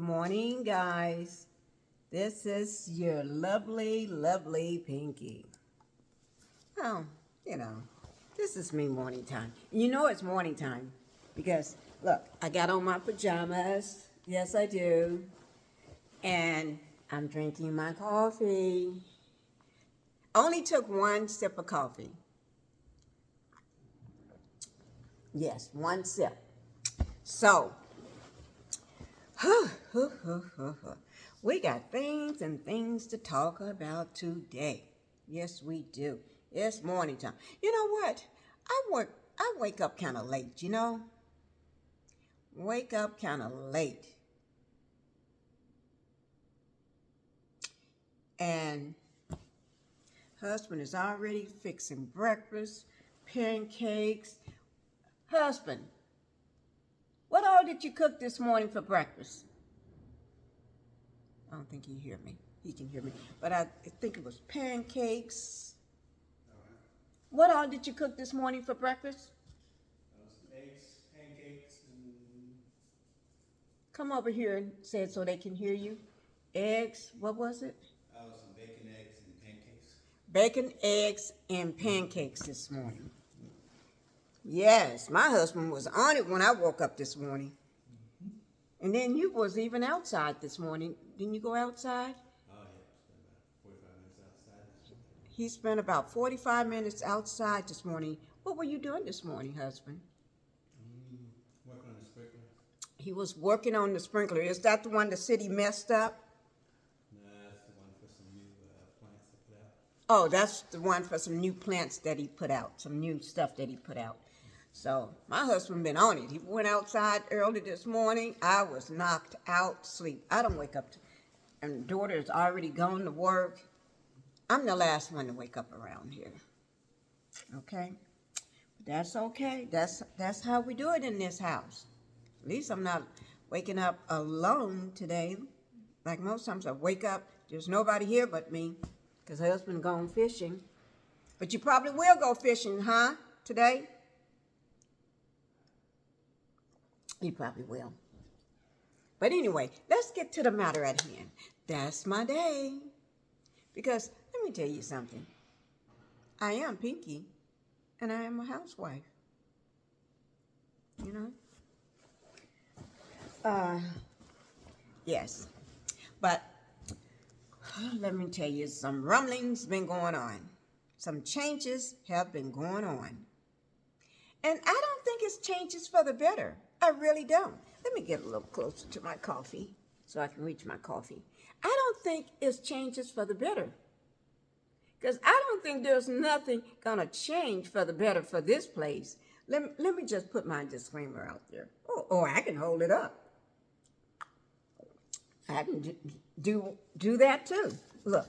morning, guys. This is your lovely Pinkie. Oh, this is me morning time. You know it's morning time because, look, I got on my pajamas. Yes, I do. And I'm drinking my coffee. Only took one sip of coffee. Yes, one sip. So, we got things and things to talk about today. Yes, we do. It's morning time. You know what? I wake up kind of late, Wake up kind of late. And husband is already fixing breakfast, pancakes. Husband, what all did you cook this morning for breakfast? I don't think he hear me. He can hear me. But I think it was pancakes. What all did you cook this morning for breakfast? Eggs, pancakes, and... Come over here and say it so they can hear you. Eggs, what was it? Some bacon, eggs, and pancakes. Bacon, eggs, and pancakes this morning. Yes, my husband was on it when I woke up this morning. And then you was even outside this morning. Didn't you go outside? Oh, yeah. Spent about 45 minutes outside. He spent about 45 minutes outside this morning. What were you doing this morning, husband? Working on the sprinkler. He was working on the sprinkler. Is that the one the city messed up? No, that's the one for some new plants to put out. Oh, that's the one for some new plants that he put out, some new stuff that he put out. So my husband been on it. He went outside early this morning. I was knocked out sleep. I don't wake up, and daughter's already gone to work. I'm the last one to wake up around here. Okay? But that's okay. That's how we do it in this house. At least I'm not waking up alone today. Like most times I wake up, there's nobody here but me, because husband gone fishing. But you probably will go fishing, huh, today? You probably will. But anyway, let's get to the matter at hand. That's my day. Because let me tell you something. I am Pinkie, and I am a housewife. Yes. But let me tell you, some rumblings been going on. Some changes have been going on. And I don't think it's changes for the better. I really don't. Let me get a little closer to my coffee so I can reach my coffee. I don't think it's changes for the better. Because I don't think there's nothing going to change for the better for this place. Let me just put my disclaimer out there. Or I can hold it up. I can do that too. Look,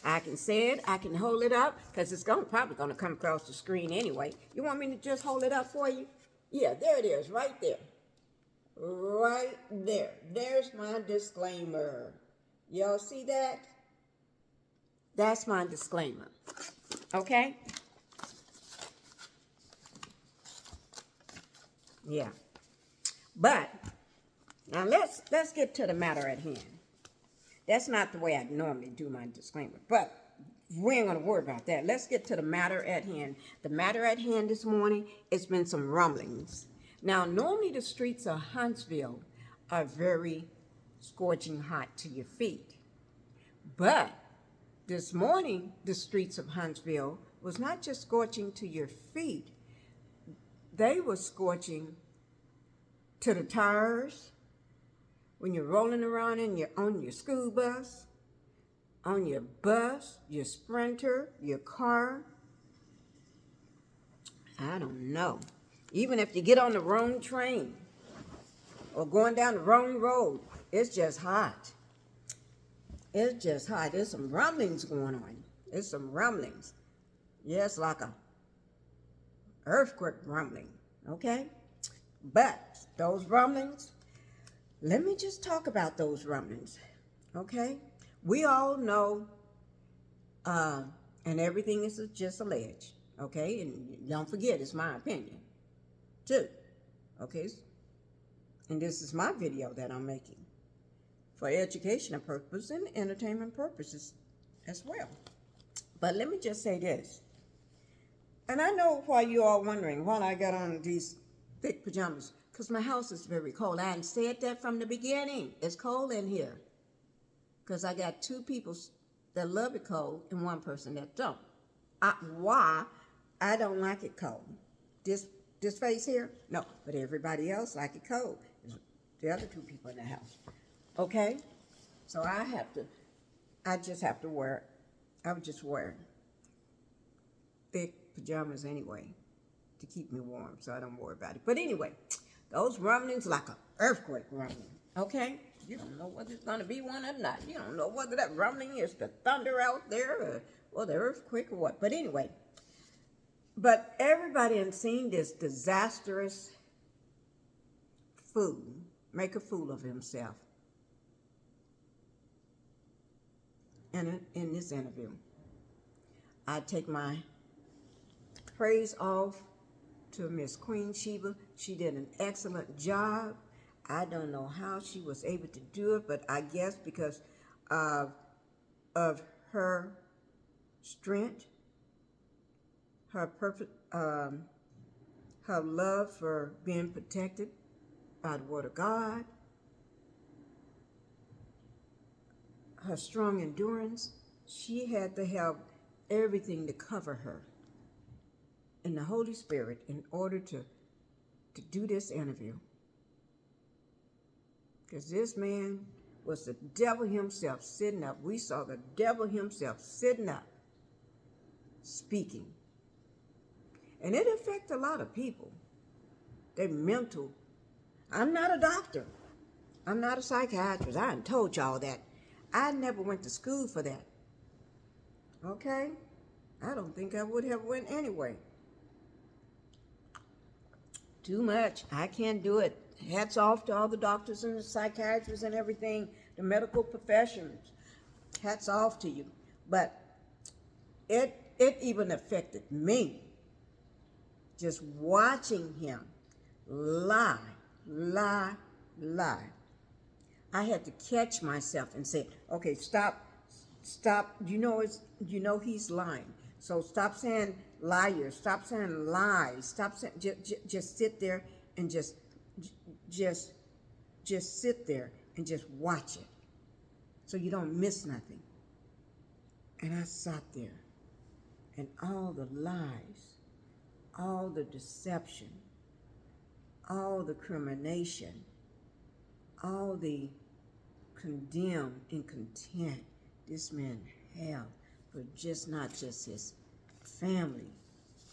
I can say it, I can hold it up, because it's probably going to come across the screen anyway. You want me to just hold it up for you? Yeah, there it is, right there. Right there. There's my disclaimer. Y'all see that? That's my disclaimer. Okay? Yeah. But now let's get to the matter at hand. That's not the way I normally do my disclaimer, but we ain't gonna worry about that. Let's get to the matter at hand. The matter at hand this morning, it's been some rumblings. Now, normally the streets of Huntsville are very scorching hot to your feet. But this morning, the streets of Huntsville was not just scorching to your feet. They were scorching to the tires, when you're rolling around on your school bus, on your bus, your Sprinter, your car. I don't know. Even if you get on the wrong train or going down the wrong road, it's just hot. It's just hot. There's some rumblings going on. There's some rumblings. Yeah, it's like a earthquake rumbling, okay? But those rumblings, let me just talk about those rumblings, okay? We all know, and everything is just alleged, okay? And don't forget, it's my opinion, too, okay? And this is my video that I'm making. for educational purposes and entertainment purposes as well. But let me just say this. And I know why you all wondering why I got on these thick pajamas. Because my house is very cold. I said that from the beginning. It's cold in here. Because I got 2 people that love it cold and 1 person that don't. Why? I don't like it cold. This face here? No. But everybody else like it cold. The other 2 people in the house. Okay? So I just have to wear, I would just wear thick pajamas anyway to keep me warm, so I don't worry about it. But anyway, those rumblings like an earthquake rumbling, okay? You don't know whether it's going to be one or not. You don't know whether that rumbling is the thunder out there or the earthquake or what. But anyway, but everybody has seen this disastrous fool make a fool of himself in this interview. I take my praise off to Miss Queen Sheba. She did an excellent job. I don't know how she was able to do it, but I guess because of her strength, her perfect, her love for being protected by the Word of God, her strong endurance. She had to have everything to cover her in the Holy Spirit in order to do this interview. Because this man was the devil himself sitting up. We saw the devil himself sitting up, speaking. And it affects a lot of people. Their mental. I'm not a doctor. I'm not a psychiatrist. I done told y'all that. I never went to school for that. Okay? I don't think I would have went anyway. Too much. I can't do it. Hats off to all the doctors and the psychiatrists and everything, the medical professions. Hats off to you. But it even affected me. Just watching him lie. I had to catch myself and say, okay, stop. You know he's lying. So stop saying liars. Stop saying lies. Stop saying, just sit there and just sit there and just watch it so you don't miss nothing. And I sat there, and all the lies, all the deception, all the crimination, all the condemn and content this man held for not just his family,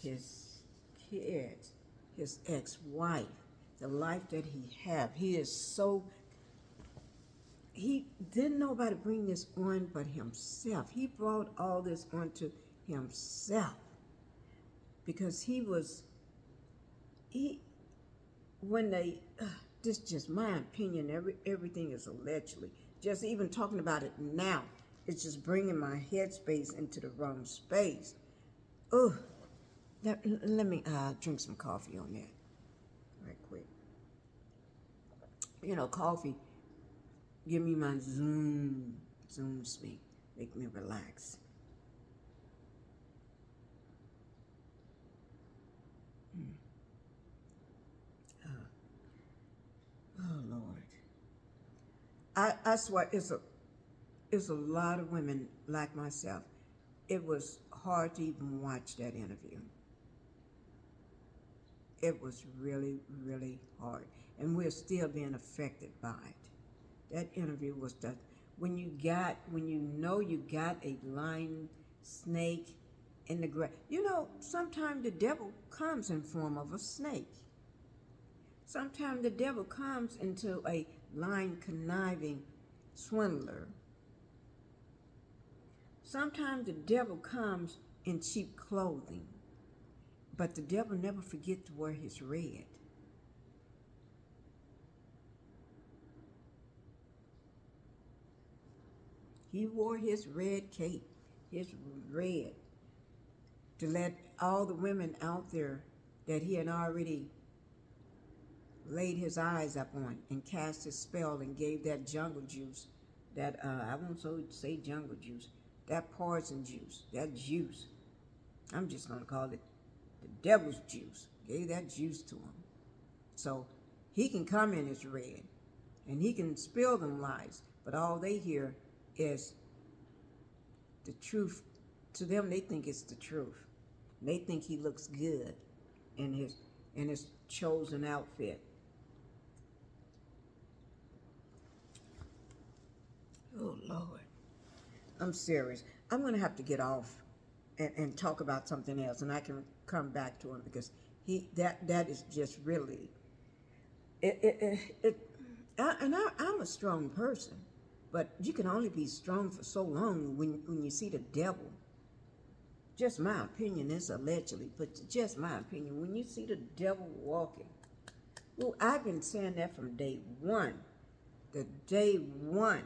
his kids, his ex-wife, the life that he had. He didn't nobody bring this on but himself. He brought all this onto himself because this is just my opinion, everything is allegedly. Just even talking about it now, it's just bringing my headspace into the wrong space. Oh, let me drink some coffee on that right quick. You know, coffee give me my zoom speak, make me relax. Oh Lord, I swear it's a lot of women like myself. It was hard to even watch that interview. It was really, really hard, and we're still being affected by it. That interview was done when you know you got a lying snake in the grass. You know, sometimes the devil comes in form of a snake. Sometimes the devil comes into a lying, conniving swindler. Sometimes the devil comes in cheap clothing, but the devil never forget to wear his red. He wore his red cape, his red, to let all the women out there that he had already laid his eyes up on and cast his spell and gave that jungle juice that I won't say jungle juice, that poison juice, that juice. I'm just gonna call it the devil's juice. Gave that juice to him. So he can come in as red and he can spill them lies, but all they hear is the truth. To them, they think it's the truth. They think he looks good in his chosen outfit. Oh Lord, I'm serious. I'm gonna have to get off and talk about something else, and I can come back to him because that is just really I'm a strong person, but you can only be strong for so long when you see the devil. Just my opinion, it's allegedly, but just my opinion. When you see the devil walking, well, I've been saying that from day one, the day one.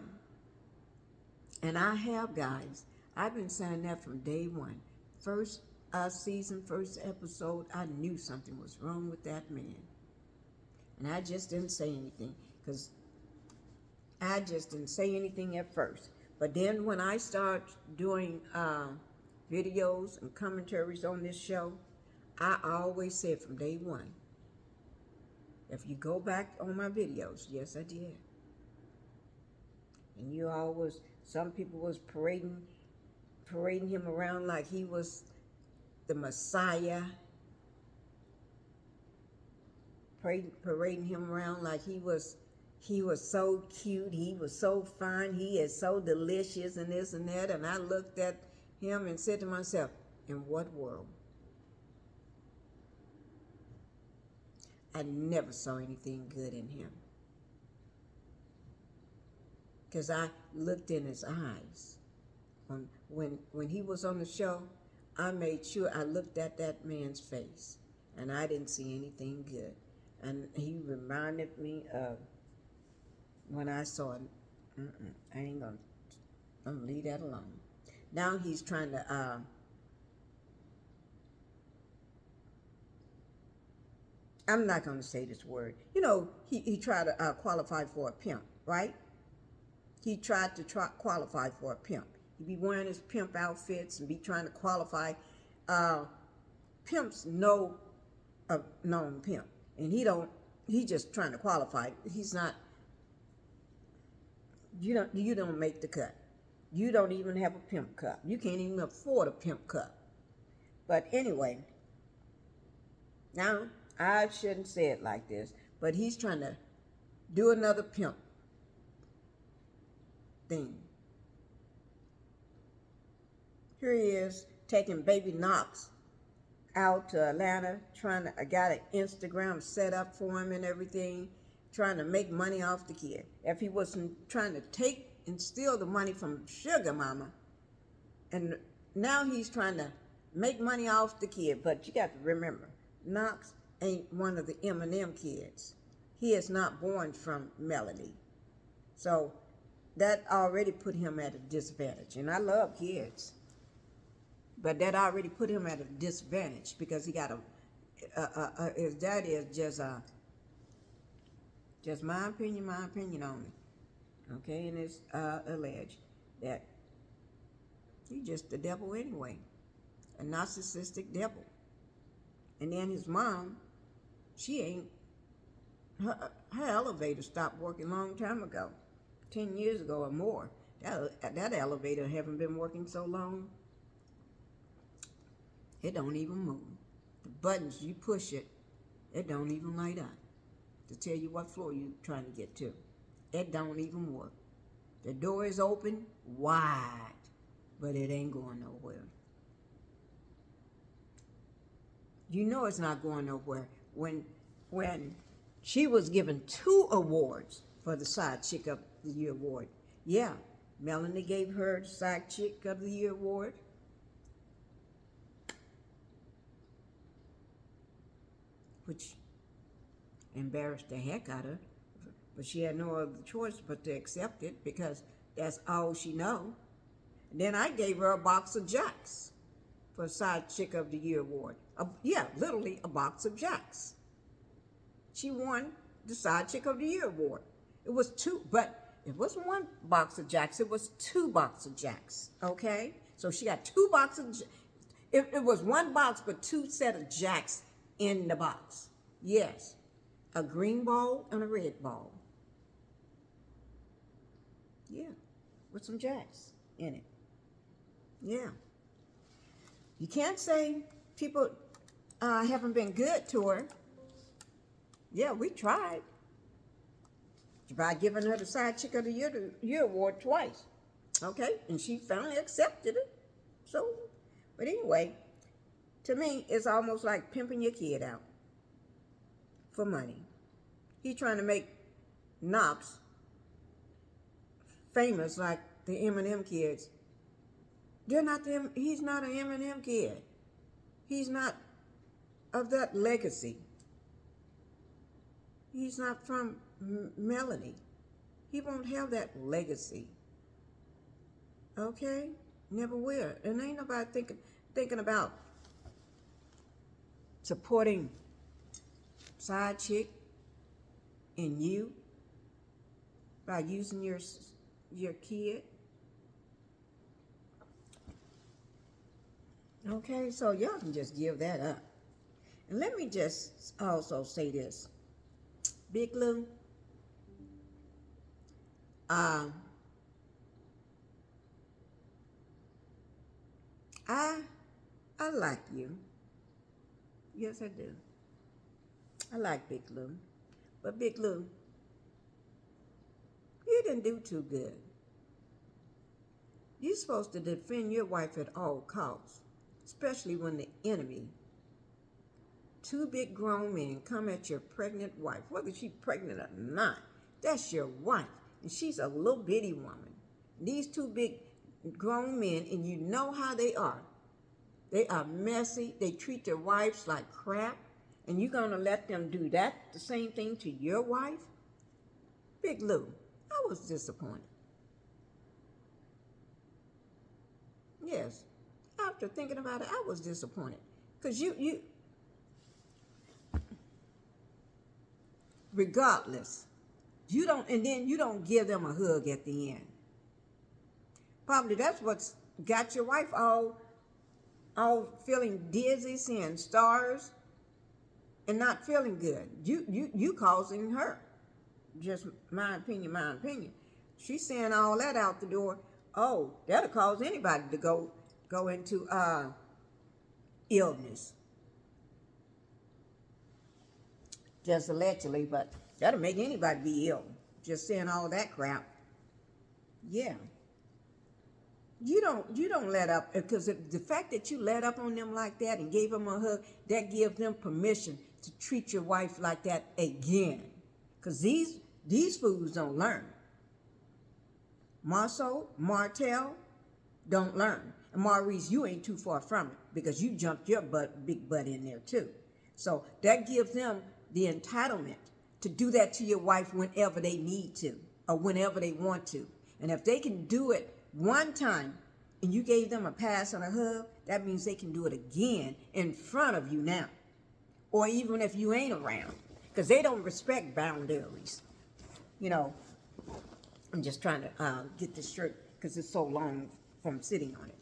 And I have, guys. I've been saying that from day one. First season, first episode, I knew something was wrong with that man. And I just didn't say anything because I just didn't say anything at first. But then when I start doing videos and commentaries on this show, I always said from day one, if you go back on my videos, yes, I did. And you always, some people was parading him around like he was the Messiah. Parading him around like he was so cute, he was so fine, he is so delicious and this and that. And I looked at him and said to myself, in what world? I never saw anything good in him. Because I looked in his eyes. When he was on the show, I made sure I looked at that man's face. And I didn't see anything good. And he reminded me of when I saw him. I ain't gonna, I'm gonna leave that alone. Now he's trying to, I'm not gonna say this word. You know, he tried to qualify for a pimp, right? He tried to qualify for a pimp. He'd be wearing his pimp outfits and be trying to qualify. Pimps know a known pimp. And he just trying to qualify. He's not, you don't make the cut. You don't even have a pimp cup. You can't even afford a pimp cup. But anyway, now I shouldn't say it like this, but he's trying to do another pimp thing. Here he is taking baby Knox out to Atlanta, I got an Instagram set up for him and everything, trying to make money off the kid. If he wasn't trying to take and steal the money from Sugar Mama, and now he's trying to make money off the kid. But you got to remember, Knox ain't one of the Eminem kids. He is not born from Melody. So that already put him at a disadvantage. And I love kids. But that already put him at a disadvantage because he got his daddy is just my opinion only. Okay, and it's alleged that he's just the devil anyway, a narcissistic devil. And then his mom, her elevator stopped working a long time ago, 10 years ago or more. That elevator haven't been working so long. It don't even move. The buttons, you push it, it don't even light up to tell you what floor you're trying to get to. It don't even work. The door is open wide, but it ain't going nowhere. You know it's not going nowhere when she was given 2 awards for the Side Chick of the Year award. Yeah, Melanie gave her the Side Chick of the Year award. Which embarrassed the heck out of her, but she had no other choice but to accept it because that's all she know. And then I gave her a box of Jacks for Side Chick of the Year award. Yeah, literally a box of Jacks. She won the Side Chick of the Year award. It was 2, but it wasn't one box of Jacks, it was 2 boxes of Jacks, okay? So she got 2 boxes, it was 1 box, but 2 set of Jacks in the box. Yes, a green ball and a red ball. Yeah, with some Jacks in it. Yeah. You can't say people haven't been good to her. Yeah, we tried. By giving her the Side Chick of the Year award twice. Okay, and she finally accepted it. So, but anyway, to me, it's almost like pimping your kid out for money. He's trying to make Knox famous like the Eminem kids. They're not them. He's not an Eminem kid. He's not of that legacy. He's not from Melody. He won't have that legacy. Okay? Never will. And ain't nobody thinking about supporting Side Chick and you by using your kid. Okay, so y'all can just give that up. And let me just also say this. Big Lou, I like you. Yes, I do. I like Big Lou. But Big Lou, you didn't do too good. You're supposed to defend your wife at all costs, especially when the enemy, 2 big grown men, come at your pregnant wife, whether she's pregnant or not. That's your wife, and she's a little bitty woman. These 2 big grown men, and you know how they are. They are messy. They treat their wives like crap, and you're going to let them do that, the same thing to your wife? Big Lou, I was disappointed. Yes, after thinking about it, I was disappointed. Because you regardless, you don't give them a hug at the end. Probably that's what's got your wife all feeling dizzy, seeing stars, and not feeling good. You causing her. Just my opinion. She's saying all that out the door. Oh, that'll cause anybody to go into illness. Just allegedly, but that'll make anybody be ill. Just saying all that crap. Yeah. You don't let up, because the fact that you let up on them like that and gave them a hug, that gives them permission to treat your wife like that again. Because these fools don't learn. Martell don't learn. And Maurice, you ain't too far from it, because you jumped your big butt in there too. So that gives them the entitlement to do that to your wife whenever they need to or whenever they want to. And if they can do it one time and you gave them a pass and a hug, that means they can do it again in front of you now. Or even if you ain't around, because they don't respect boundaries. You know, I'm just trying to get this shirt because it's so long from sitting on it,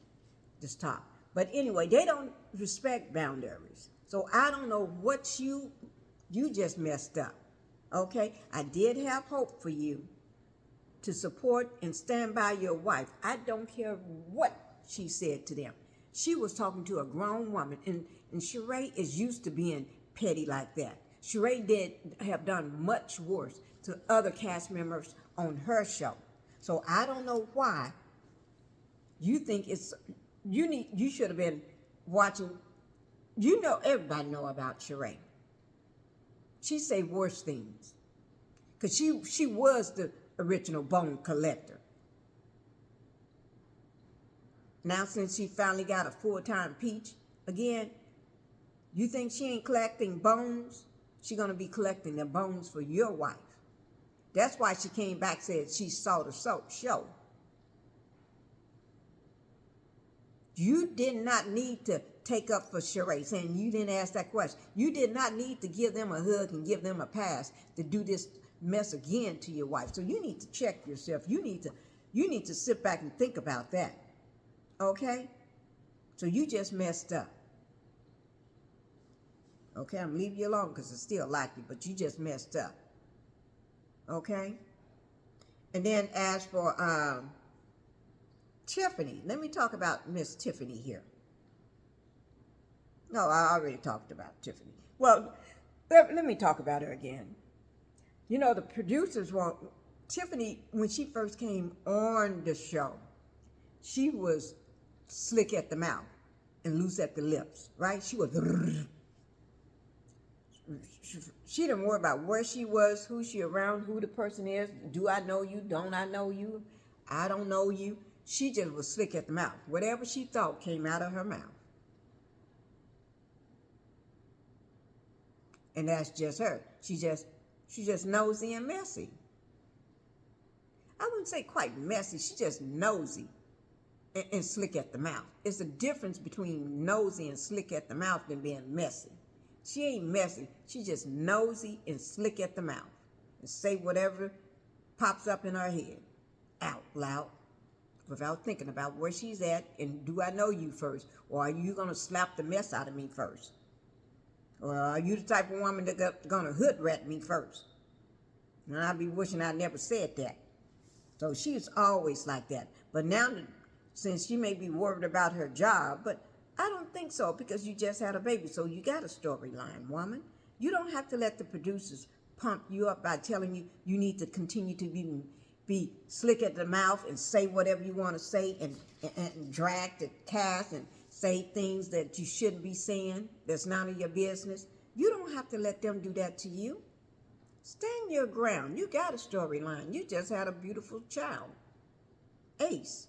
this top. But anyway, they don't respect boundaries. So I don't know what you just messed up. Okay, I did have hope for you to support and stand by your wife. I don't care what she said to them. She was talking to a grown woman, and Sheree is used to being petty like that. Sheree did have done much worse to other cast members on her show. So I don't know why you think you should have been watching. You know, everybody know about Sheree. She say worse things, because she was the original bone collector. Now since she finally got a full-time peach again, you think she ain't collecting bones? She gonna be collecting the bones for your wife. That's why she came back, said she saw the show. You did not need to take up for Sheree, saying you didn't ask that question. You did not need to give them a hug and give them a pass to do this mess again to your wife. So you need to check yourself. You need to sit back and think about that. Okay? So you just messed up. Okay, I'm leaving you alone because I still like you, but you just messed up. Okay? And then as for Tiffany, let me talk about Miss Tiffany here. No, I already talked about Tiffany. Well, let me talk about her again. You know, the producers want Tiffany, when she first came on the show, she was slick at the mouth and loose at the lips, right? She was. She didn't worry about where she was, who she around, who the person is. Do I know you? Don't I know you? I don't know you. She just was slick at the mouth. Whatever she thought came out of her mouth. And that's just her. She's just nosy and messy. I wouldn't say quite messy. She's just nosy and slick at the mouth. It's a difference between nosy and slick at the mouth than being messy. She ain't messy. She's just nosy and slick at the mouth. And say whatever pops up in her head out loud without thinking about where she's at and do I know you first? Or are you going to slap the mess out of me first? Or are you the type of woman that's going to hood rat me first? And I'll be wishing I never said that. So she's always like that. But now, since she may be worried about her job, but I don't think so because you just had a baby. So you got a storyline, woman. You don't have to let the producers pump you up by telling you you need to continue to be slick at the mouth and say whatever you want to say and drag the cast and say things that you shouldn't be saying that's none of your business. You don't have to let them do that to you. Stand your ground. You got a storyline. You just had a beautiful child, Ace.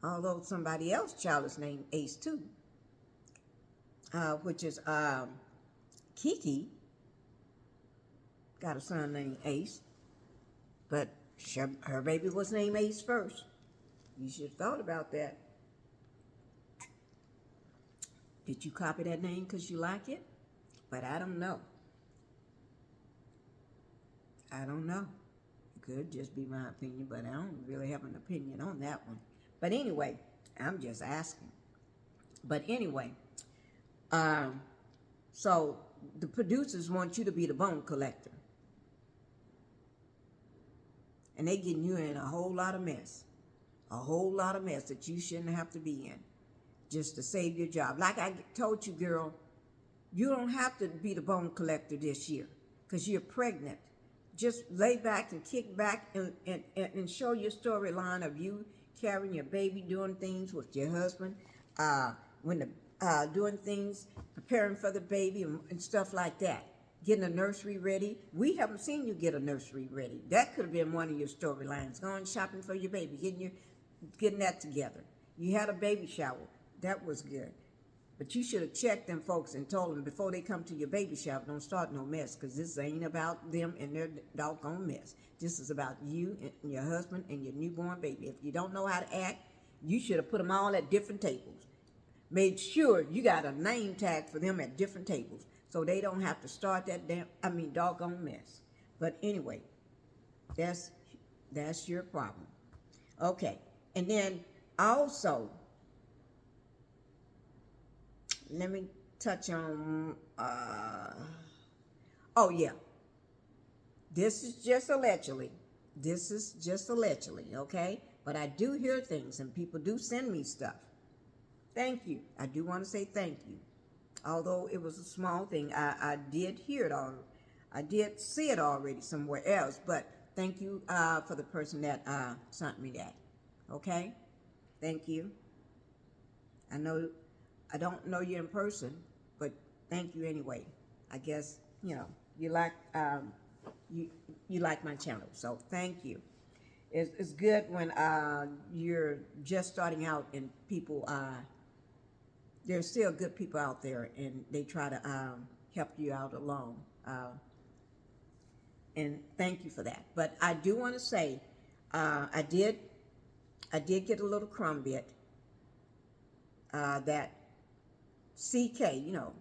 Although somebody else's child is named Ace too, which is Kiki. Got a son named Ace, but her baby was named Ace first. You should have thought about that. Did you copy that name because you like it? But I don't know. I don't know. It could just be my opinion, but I don't really have an opinion on that one. But anyway, I'm just asking. But anyway, so the producers want you to be the bone collector. And they getting you in a whole lot of mess. A whole lot of mess that you shouldn't have to be in just to save your job. Like I told you, girl, you don't have to be the bone collector this year because you're pregnant. Just lay back and kick back and show your storyline of you carrying your baby, doing things with your husband, doing things, preparing for the baby and stuff like that. Getting a nursery ready. We haven't seen you get a nursery ready. That could have been one of your storylines. Going shopping for your baby, getting that together. You had a baby shower. That was good. But you should have checked them folks and told them before they come to your baby shower, don't start no mess, because this ain't about them and their doggone mess. This is about you and your husband and your newborn baby. If you don't know how to act, you should have put them all at different tables. Made sure you got a name tag for them at different tables so they don't have to start that doggone mess. But anyway, that's your problem. Okay, and then also, let me touch on, oh yeah, this is just allegedly, okay? But I do hear things and people do send me stuff. Thank you. I do want to say thank you. Although it was a small thing, I did hear it all. I did see it already somewhere else, but thank you for the person that sent me that, okay? Thank you. I don't know you in person, but thank you anyway. I guess, you like you like my channel, so thank you. It's good when you're just starting out and people, there's still good people out there and they try to help you out along. And thank you for that. But I do want to say, I did get a little crumb bit that CK,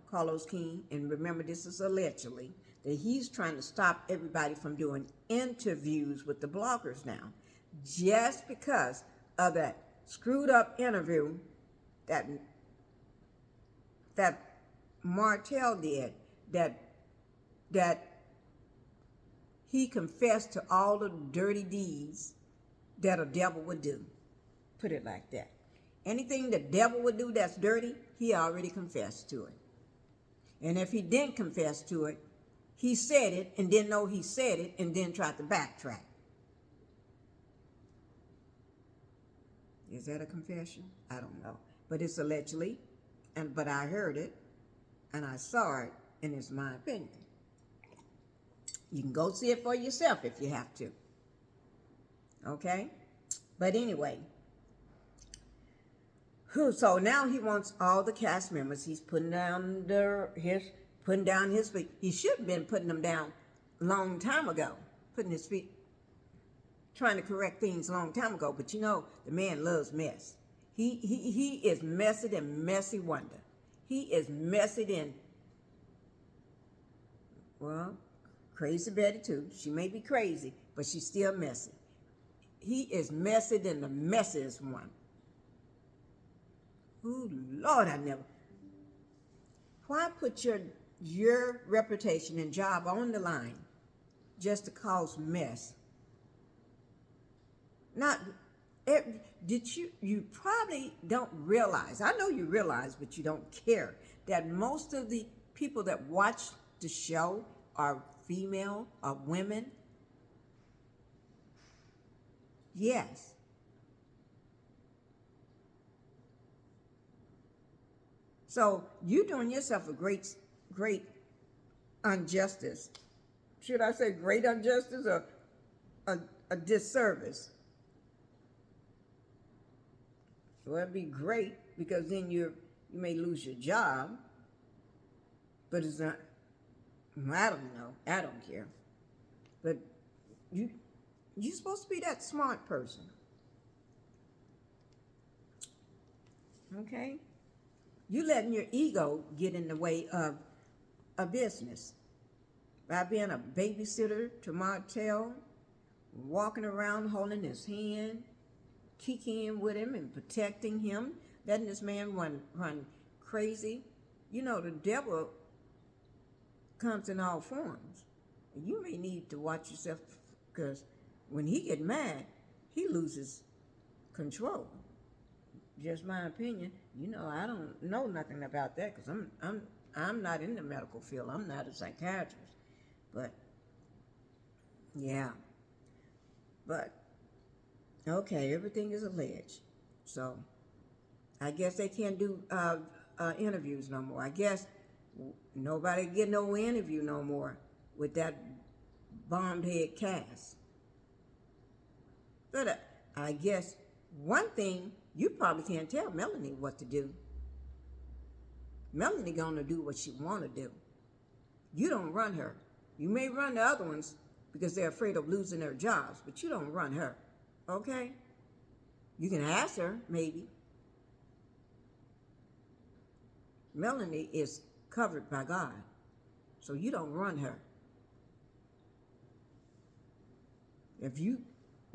Carlos King, and remember this is allegedly, that he's trying to stop everybody from doing interviews with the bloggers now, just because of that screwed up interview that Martell did, that he confessed to all the dirty deeds that a devil would do. Put it like that. Anything the devil would do that's dirty, he already confessed to it. And if he didn't confess to it, he said it and didn't know he said it and then tried to backtrack. Is that a confession? I don't know. But it's allegedly, but I heard it and I saw it, and it's my opinion. You can go see it for yourself if you have to. Okay? But anyway, so now he wants all the cast members. He's putting down his feet. He should have been putting them down a long time ago. Putting his feet, trying to correct things a long time ago. But you know, the man loves mess. He is messy than messy wonder. He is messy than, well, Crazy Betty too. She may be crazy, but she's still messy. He is messy than the messiest one. Oh, Lord, why put your reputation and job on the line just to cause mess? You probably don't realize, I know you realize, but you don't care, that most of the people that watch the show are female, are women. Yes. So you're doing yourself a great injustice. Should I say great injustice or a disservice? Well, it'd be great because then you may lose your job, but it's not. I don't know. I don't care. But you're supposed to be that smart person. Okay? You letting your ego get in the way of a business. By being a babysitter to Martell, walking around holding his hand, kicking with him and protecting him, letting this man run crazy. You know, the devil comes in all forms. You may need to watch yourself, because when he get mad, he loses control. Just my opinion. You know, I don't know nothing about that because I'm not in the medical field. I'm not a psychiatrist. But yeah. But okay, everything is alleged. So I guess they can't do interviews no more. I guess nobody get no interview no more with that bombed head cast. But I guess one thing, you probably can't tell Melanie what to do. Melanie gonna do what she wanna do. You don't run her. You may run the other ones because they're afraid of losing their jobs, but you don't run her. Okay? You can ask her, maybe. Melanie is covered by God, so you don't run her. If you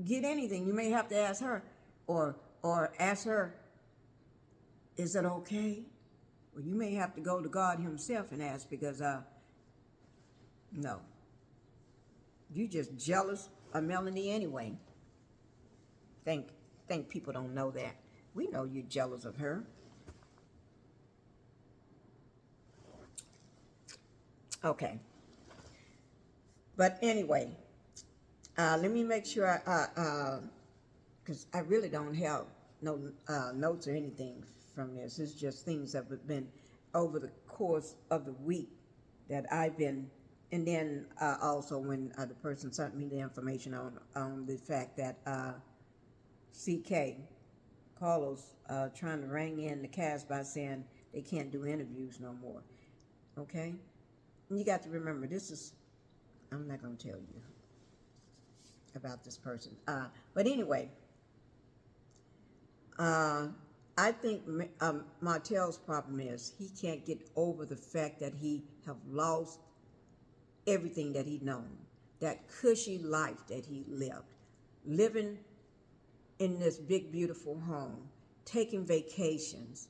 get anything, you may have to ask her, or ask her, is it okay? Well, you may have to go to God himself and ask, because no. You just jealous of Melanie anyway. Think people don't know that. We know you're jealous of her. Okay. But anyway, let me make sure because I really don't have no notes or anything from this. It's just things that have been over the course of the week that I've been, and then also when the person sent me the information on the fact that CK, Carlos, trying to ring in the cast by saying they can't do interviews no more. Okay? And you got to remember, I'm not going to tell you about this person. But anyway, I think Martell's problem is he can't get over the fact that he have lost everything that he known, that cushy life that he lived, living in this big, beautiful home, taking vacations,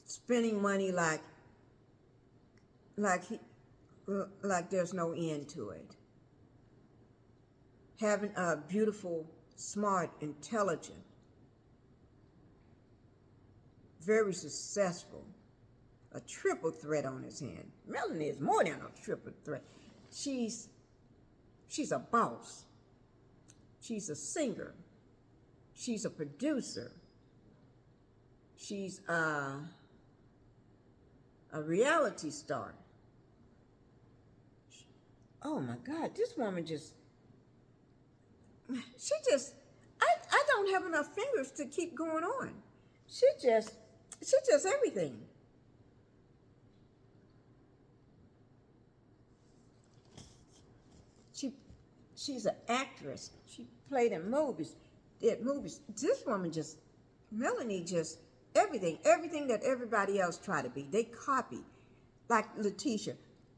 spending money like there's no end to it. Having a beautiful, smart, intelligent, very successful, a triple threat on his hand. Melanie is more than a triple threat. She's a boss. She's a singer. She's a producer. She's a reality star. Oh my God, this woman I don't have enough fingers to keep going on. She's just everything. She's an actress. She played in movies, did movies. This woman Melanie everything that everybody else tried to be. They copy, like Letitia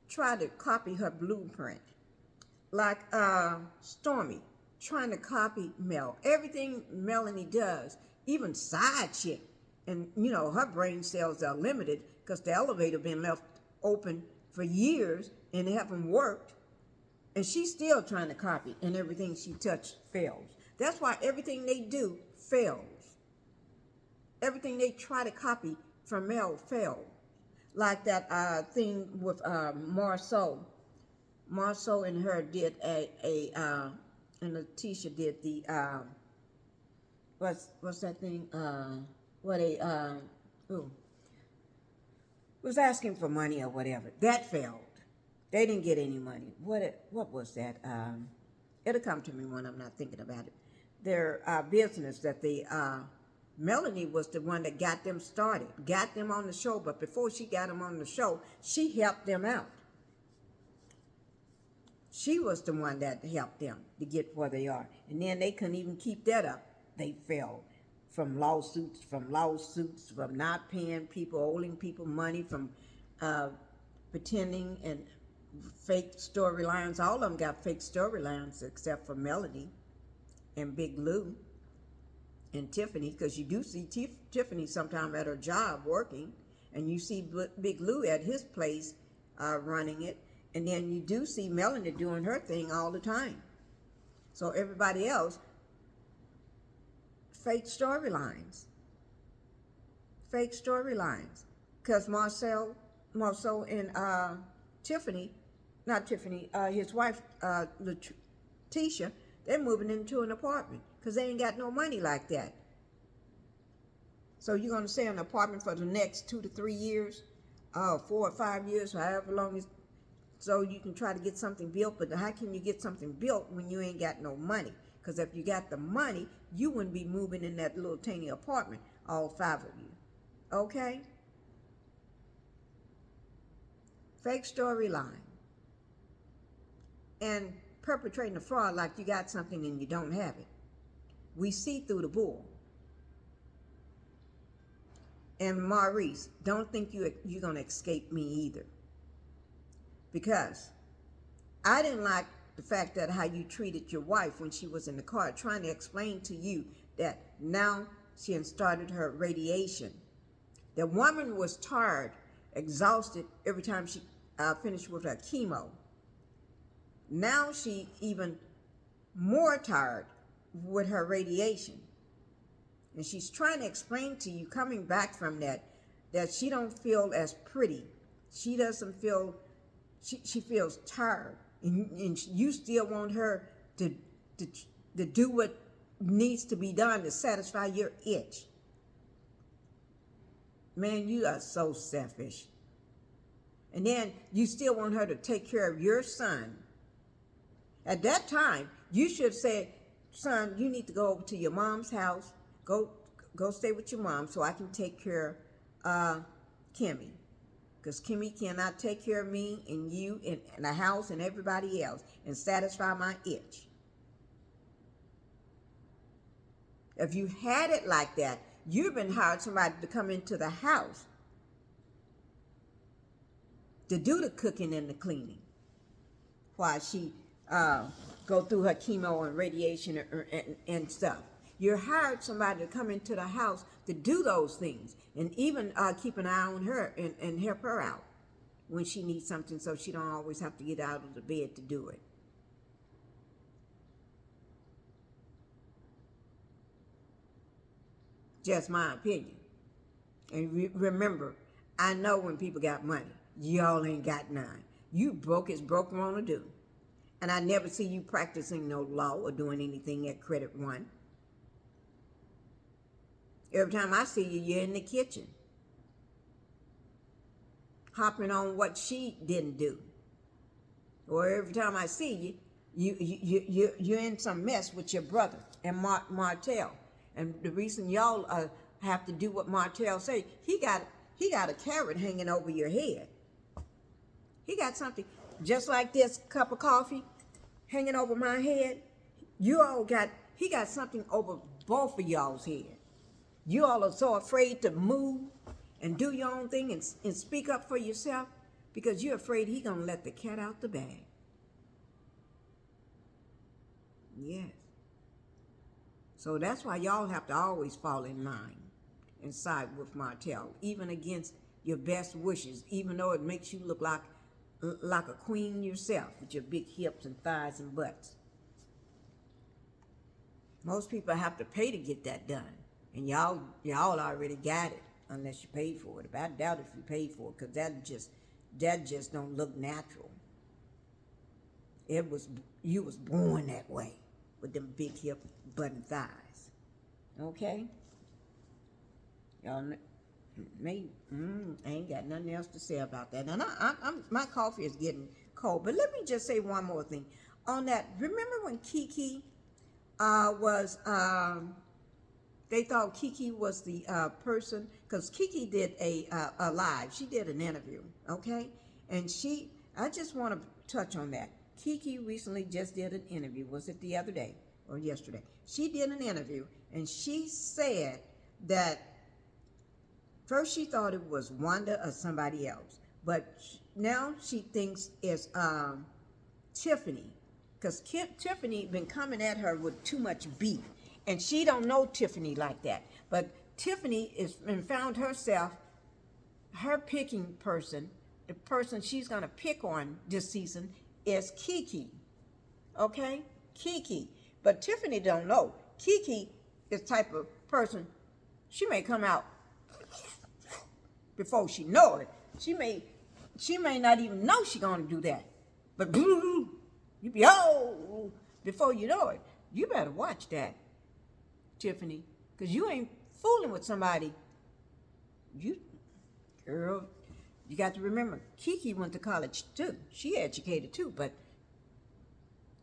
tried to copy her blueprint, like Stormy trying to copy Mel. Everything Melanie does, even side chick, and her brain cells are limited because the elevator been left open for years and it haven't worked. And she's still trying to copy, and everything she touched fails. That's why everything they do fails. Everything they try to copy from Mel failed. Like that thing with Marceau. Marceau and her did and Letitia did the what's that thing? Was asking for money or whatever. That failed. They didn't get any money. What was that? It'll come to me when I'm not thinking about it. Their business that Melanie was the one that got them started, got them on the show. But before she got them on the show, she helped them out. She was the one that helped them to get where they are. And then they couldn't even keep that up. They fell from lawsuits, from not paying people, owing people money, from pretending and fake storylines. All of them got fake storylines except for Melody and Big Lou and Tiffany, because you do see Tiffany sometime at her job working, and you see Big Lou at his place running it, and then you do see Melanie doing her thing all the time. So everybody else, fake storylines, because Marceau and his wife, Letitia, they're moving into an apartment because they ain't got no money like that. So you're going to stay in an apartment for the next 2 to 3 years, 4 or 5 years, however long it's, so you can try to get something built. But how can you get something built when you ain't got no money? Because if you got the money, you wouldn't be moving in that little tiny apartment, all 5 of you. Okay? Fake storyline. And perpetrating a fraud like you got something and you don't have it. We see through the bull. And Maurice, don't think you're going to escape me either. Because I didn't like the fact that how you treated your wife when she was in the car, trying to explain to you that now she had started her radiation. The woman was tired, exhausted every time she finished with her chemo. Now she even more tired with her radiation. And she's trying to explain to you, coming back from that she don't feel as pretty. She doesn't feel, she feels tired. And you still want her to do what needs to be done to satisfy your itch. Man, you are so selfish. And then you still want her to take care of your son. At that time, you should say, son, you need to go over to your mom's house. Go stay with your mom so I can take care of Kimmy. Because Kimmy cannot take care of me and you and the house and everybody else and satisfy my itch. If you had it like that, you've been hired somebody to come into the house to do the cooking and the cleaning. while she go through her chemo and radiation and stuff. You hired somebody to come into the house to do those things, and even keep an eye on her and help her out when she needs something, so she don't always have to get out of the bed to do it. Just my opinion. And remember, I know when people got money, y'all ain't got none. You broke as broke wanna do. And I never see you practicing no law or doing anything at Credit One. Every time I see you, you're in the kitchen, hopping on what she didn't do. Or every time I see you, you're in some mess with your brother and Martell. And the reason y'all have to do what Martell say, he got a carrot hanging over your head. He got something just like this cup of coffee hanging over my head. He got something over both of y'all's head. You all are so afraid to move and do your own thing and speak up for yourself because you're afraid he's going to let the cat out the bag. Yes. So that's why y'all have to always fall in line and side with Martell, even against your best wishes, even though it makes you look like a queen yourself with your big hips and thighs and butts. Most people have to pay to get that done. And y'all already got it, unless you paid for it. But I doubt if you paid for it, because that just don't look natural. You was born that way, with them big hip, butt, and thighs. Okay? Y'all I ain't got nothing else to say about that. And my coffee is getting cold. But let me just say one more thing on that. Remember when Kiki was they thought Kiki was the person, because Kiki did a live. She did an interview, okay? And I just want to touch on that. Kiki recently just did an interview. Was it the other day or yesterday? She did an interview, and she said that first she thought it was Wanda or somebody else, but now she thinks it's Tiffany, because Tiffany been coming at her with too much beef. And she don't know Tiffany like that. But Tiffany found herself, her picking person, the person she's going to pick on this season is Kiki. Okay? Kiki. But Tiffany don't know. Kiki is the type of person, she may come out before she know it. She may not even know she's going to do that. But you be, before you know it. You better watch that, Tiffany, because you ain't fooling with somebody. Girl, you got to remember, Kiki went to college too. She educated too, but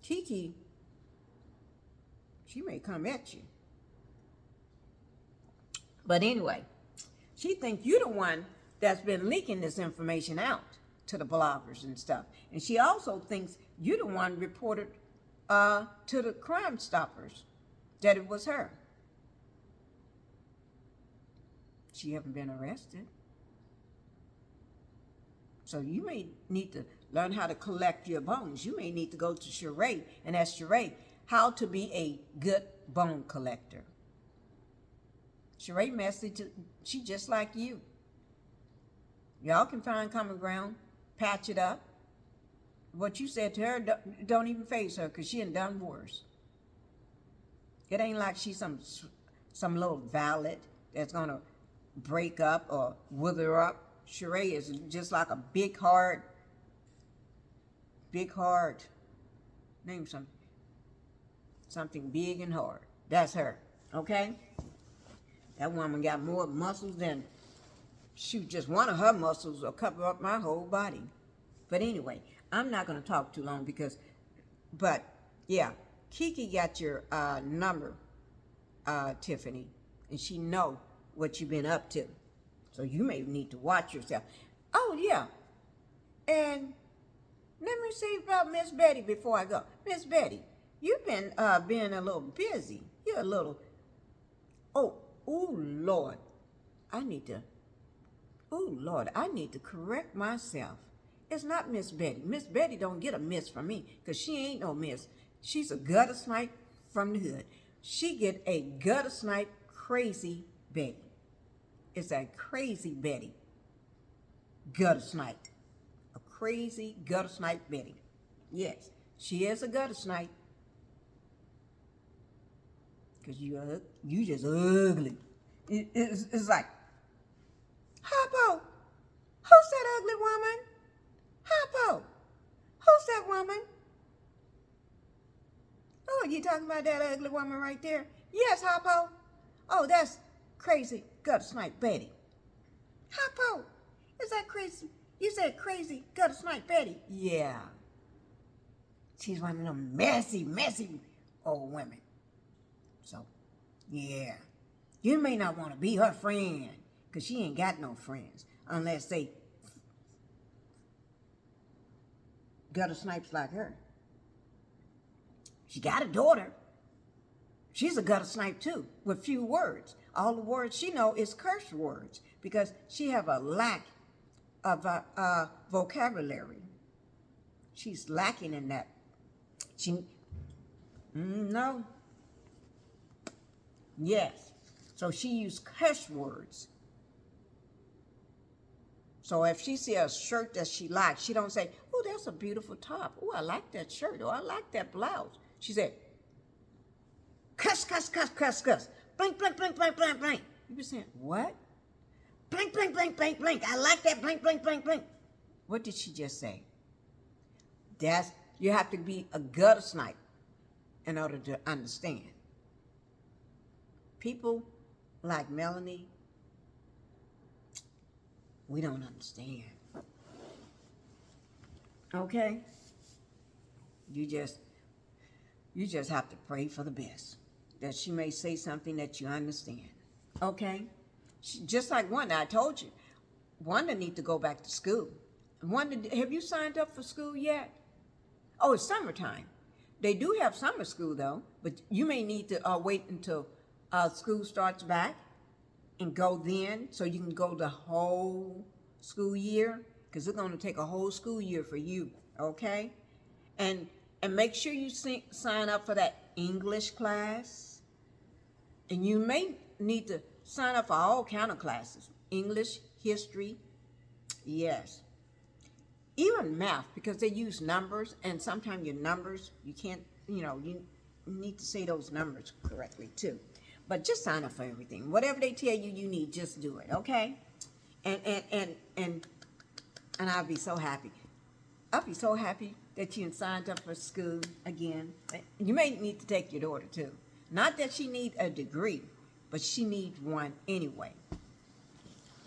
Kiki, she may come at you. But anyway, she thinks you're the one that's been leaking this information out to the bloggers and stuff. And she also thinks you're the one reported to the Crime Stoppers that it was her. She haven't been arrested. So you may need to learn how to collect your bones. You may need to go to Sheree and ask Sheree how to be a good bone collector. Sheree message, she just like you. Y'all can find common ground, patch it up. What you said to her don't even faze her, because she ain't done worse. It ain't like she's some little valet that's gonna break up or wither up. Sheree is just like a big hard, name something big and hard. That's her, okay? That woman got more muscles than, shoot, just one of her muscles will cover up my whole body. But anyway, I'm not going to talk too long but yeah, Kiki got your number, Tiffany, and she know what you've been up to. So you may need to watch yourself. Oh, yeah. And let me say about Miss Betty before I go. Miss Betty, you've been being a little busy. You're a little, Lord, I need to correct myself. It's not Miss Betty. Miss Betty don't get a miss from me because she ain't no miss. She's a gutter snipe from the hood. She get a gutter snipe crazy Betty. It's a crazy Betty. Gutter snipe. A crazy gutter snipe Betty. Yes, she is a gutter snipe. Because you just ugly. It's like, Harpo, who's that ugly woman? Harpo, who's that woman? Oh, you talking about that ugly woman right there? Yes, Harpo. Oh, that's crazy gutter snipe Betty. Harpo, is that crazy? You said crazy gutter snipe Betty? Yeah. She's one of them messy old women. So, yeah. You may not want to be her friend because she ain't got no friends unless they gutter snipes like her. She got a daughter. She's a gutter snipe too, with few words. All the words she know is curse words because she have a lack of vocabulary. She's lacking in that. No. Yes. So she used curse words. So if she see a shirt that she likes, she don't say, "Oh, that's a beautiful top. Oh, I like that shirt. Oh, I like that blouse." She said, "Cuss, cuss, cuss, cuss, cuss. Blink, blink, blink, blink, blink, blink." You be saying, "What?" Blink, blink, blink, blink, blink. I like that blink, blink, blink, blink. What did she just say? You have to be a gutter snipe in order to understand. People like Melanie, we don't understand. Okay? You just have to pray for the best. That she may say something that you understand. Okay? Just like Wanda, I told you, Wanda need to go back to school. Wanda, have you signed up for school yet? Oh, it's summertime. They do have summer school though, but you may need to wait until school starts back and go then, so you can go the whole school year, because it's going to take a whole school year for you. Okay, and make sure you sign up for that English class, and you may need to sign up for all kind of classes: English, history, yes. Even math, because they use numbers, and sometimes your numbers, you can't, you need to say those numbers correctly too. But just sign up for everything. Whatever they tell you you need, just do it, okay? And I'll be so happy. I'll be so happy that you signed up for school again. You may need to take your daughter too. Not that she needs a degree, but she needs one anyway,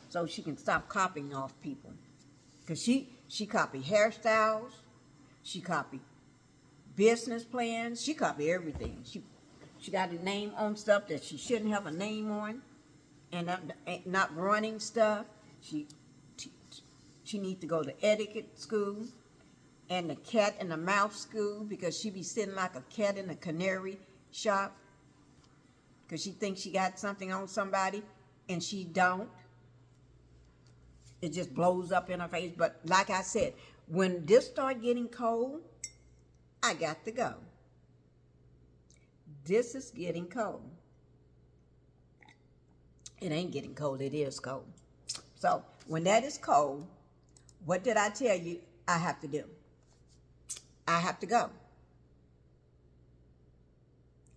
so she can stop copying off people. Because she copied hairstyles, she copied business plans, she copied everything. She got a name on stuff that she shouldn't have a name on, and not running stuff. She needs to go to etiquette school and the cat and the mouse school, because she be sitting like a cat in a canary shop because she thinks she got something on somebody and she don't. It just blows up in her face. But like I said, when this start getting cold, I got to go. This is getting cold. It ain't getting cold, it is cold. So when that is cold, what did I tell you I have to do? I have to go.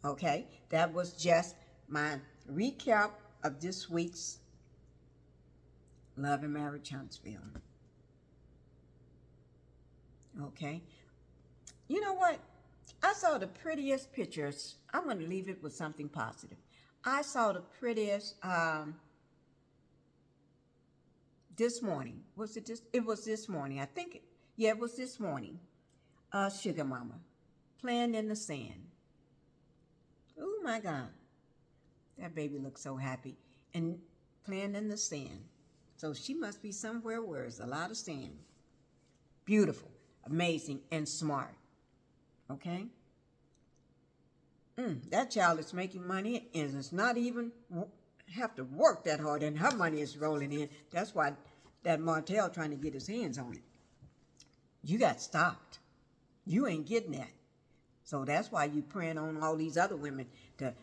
Okay, that was just my recap of this week's Love and Marriage Huntsville. Okay. You know what? I saw the prettiest pictures. I'm going to leave it with something positive. I saw the prettiest this morning. Was it just? It was this morning. I think it was this morning. Sugar Mama playing in the sand. Oh my God. That baby looks so happy and playing in the sand. So she must be somewhere where there's a lot of sand. Beautiful, amazing, and smart. Okay? That child is making money and it's not even have to work that hard, and her money is rolling in. That's why that Martell trying to get his hands on it. You got stopped. You ain't getting that. So that's why you preying on all these other women to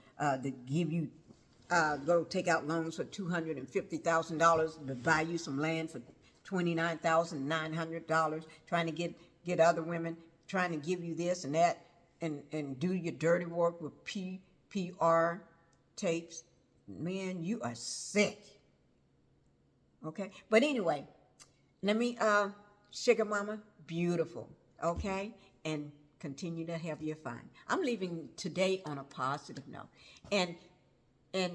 give you, go take out loans for $250,000 to buy you some land for $29,900, trying to get other women, trying to give you this and that, and do your dirty work with PR tapes. Man, you are sick. Okay? But anyway, let me, sugar mama, beautiful. Okay? And continue to have your fun. I'm leaving today on a positive note. And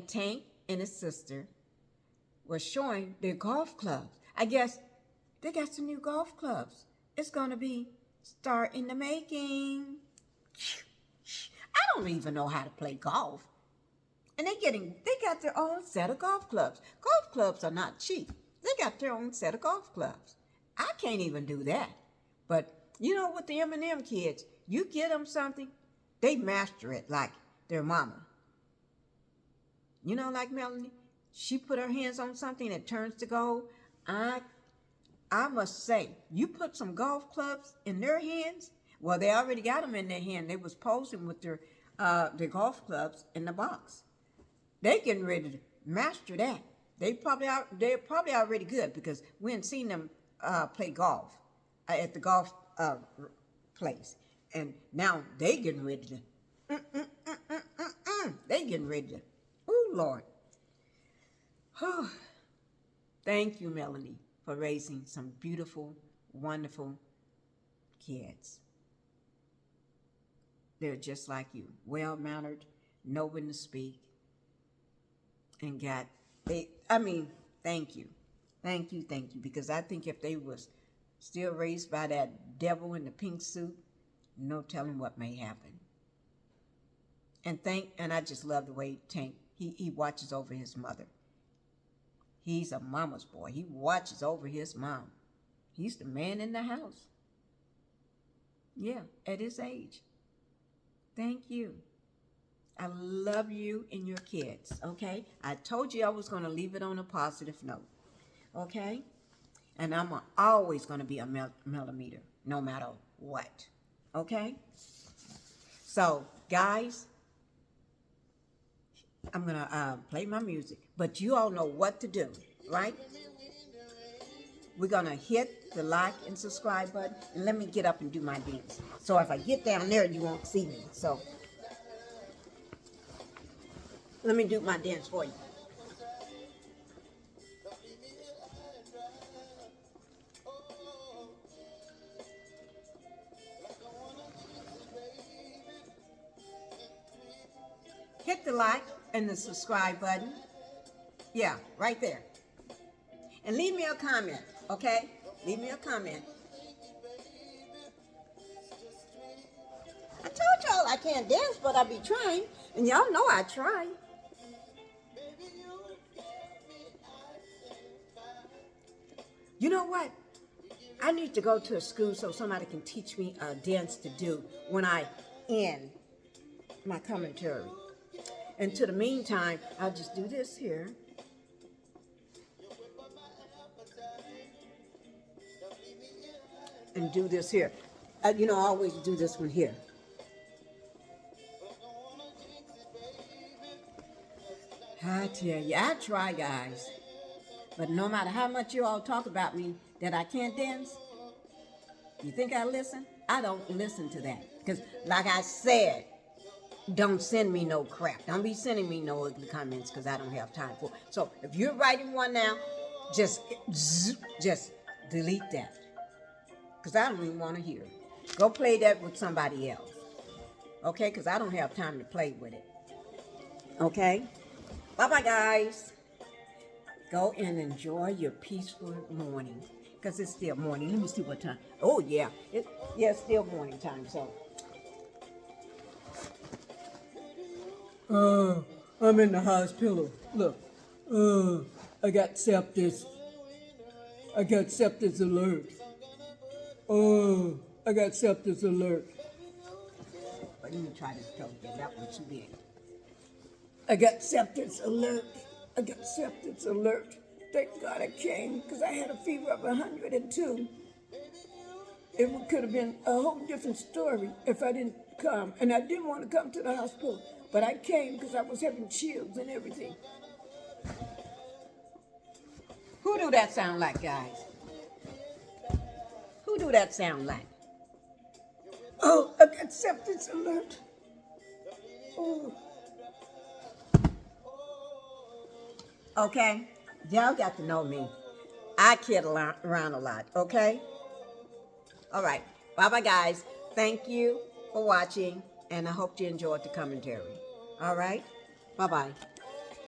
Tank and his sister were showing their golf clubs. I guess they got some new golf clubs. It's going to be start in the making. I don't even know how to play golf. And they got their own set of golf clubs. Golf clubs are not cheap. They got their own set of golf clubs. I can't even do that. But you know, with the M&M kids, you get them something, they master it like their mama. You know, like Melanie, she put her hands on something that turns to gold. I must say, you put some golf clubs in their hands. Well, they already got them in their hand. They was posing with their golf clubs in the box. They getting ready to master that. They're probably already good because we hadn't seen them play golf at the golf place, and now they getting ready to. They getting ready to. Oh Lord. Oh, thank you, Melanie, for raising some beautiful, wonderful kids. They're just like you, well-mannered, know when to speak, and thank you, because I think if they was still raised by that devil in the pink suit, no telling what may happen. And I just love the way Tank, he watches over his mother. He's a mama's boy. He watches over his mom. He's the man in the house. Yeah, at his age. Thank you. I love you and your kids, okay? I told you I was going to leave it on a positive note, okay? And I'm always going to be a millimeter, no matter what, okay? So, guys, I'm going to play my music, but you all know what to do, right? We're going to hit the like and subscribe button, and let me get up and do my dance. So if I get down there, you won't see me. So let me do my dance for you. Hit the like and the subscribe button. Yeah, right there. And leave me a comment, okay? Leave me a comment. I told y'all I can't dance, but I be trying. And y'all know I try. You know what? I need to go to a school so somebody can teach me a dance to do when I end my commentary. And to the meantime, I'll just do this here. And do this here. I always do this one here. I tell you, I try, guys. But no matter how much you all talk about me that I can't dance, you think I listen? I don't listen to that. Because like I said, don't send me no crap. Don't be sending me no ugly comments because I don't have time for it. So if you're writing one now, just delete that. Because I don't even want to hear it. Go play that with somebody else. Okay? Because I don't have time to play with it. Okay? Bye-bye, guys. Go and enjoy your peaceful morning. Because it's still morning. Let me see what time. Oh, yeah. It's still morning time, so. I'm in the hospital. Look. I got sepsis. I got sepsis alert. I got sepsis alert. Let me try to tell you that one too big. I got sepsis alert. I got sepsis alert. Thank God I came because I had a fever of 102. it could have been a whole different story if I didn't come. And I didn't want to come to the hospital, but I came because I was having chills and everything. Who do that sound like, guys? Who do that sound like? Oh, I got septic alert. Oh. Okay? Y'all got to know me. I kid around a lot, okay? All right. Bye-bye, guys. Thank you for watching, and I hope you enjoyed the commentary. All right? Bye-bye.